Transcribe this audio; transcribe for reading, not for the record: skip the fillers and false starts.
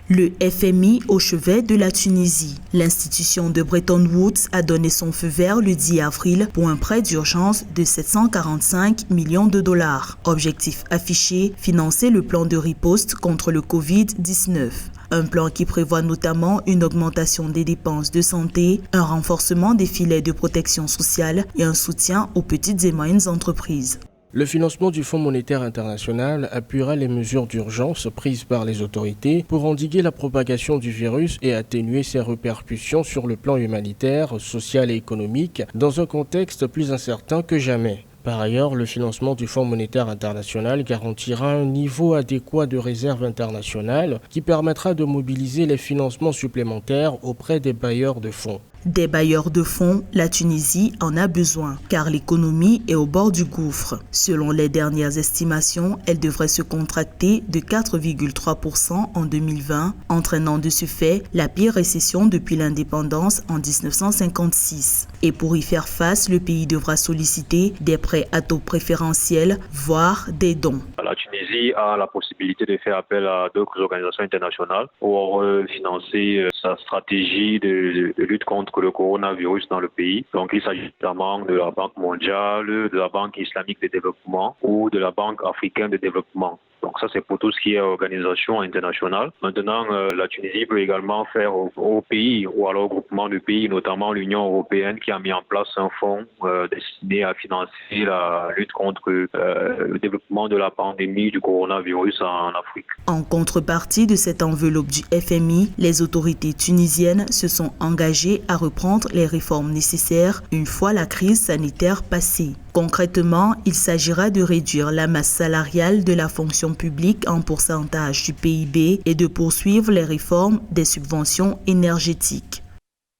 Le FMI au chevet de la Tunisie. L'institution de Bretton Woods a donné son feu vert le 10 avril pour un prêt d'urgence de 745 millions de dollars. Objectif affiché, financer le plan de riposte contre le Covid-19. Un plan qui prévoit notamment une augmentation des dépenses de santé, un renforcement des filets de protection sociale et un soutien aux petites et moyennes entreprises. Le financement du Fonds monétaire international appuiera les mesures d'urgence prises par les autorités pour endiguer la propagation du virus et atténuer ses répercussions sur le plan humanitaire, social et économique dans un contexte plus incertain que jamais. Par ailleurs, le financement du Fonds monétaire international garantira un niveau adéquat de réserve internationale qui permettra de mobiliser les financements supplémentaires auprès des bailleurs de fonds. Des bailleurs de fonds, la Tunisie en a besoin, car l'économie est au bord du gouffre. Selon les dernières estimations, elle devrait se contracter de 4,3% en 2020, entraînant de ce fait la pire récession depuis l'indépendance en 1956. Et pour y faire face, le pays devra solliciter des prêts à taux préférentiels, voire des dons. La Tunisie a la possibilité de faire appel à d'autres organisations internationales pour financer sa stratégie de lutte contre le coronavirus dans le pays. Donc il s'agit notamment de la Banque mondiale, de la Banque islamique de développement ou de la Banque africaine de développement. Donc ça, c'est pour tout ce qui est organisation internationale. Maintenant, la Tunisie peut également faire au pays ou alors au groupement de pays, notamment l'Union européenne qui a mis en place un fonds destiné à financer la lutte contre le développement de la pandémie du coronavirus en Afrique. En contrepartie de cette enveloppe du FMI, les autorités tunisiennes se sont engagées à reprendre les réformes nécessaires une fois la crise sanitaire passée. Concrètement, il s'agira de réduire la masse salariale de la fonction publique en pourcentage du PIB et de poursuivre les réformes des subventions énergétiques.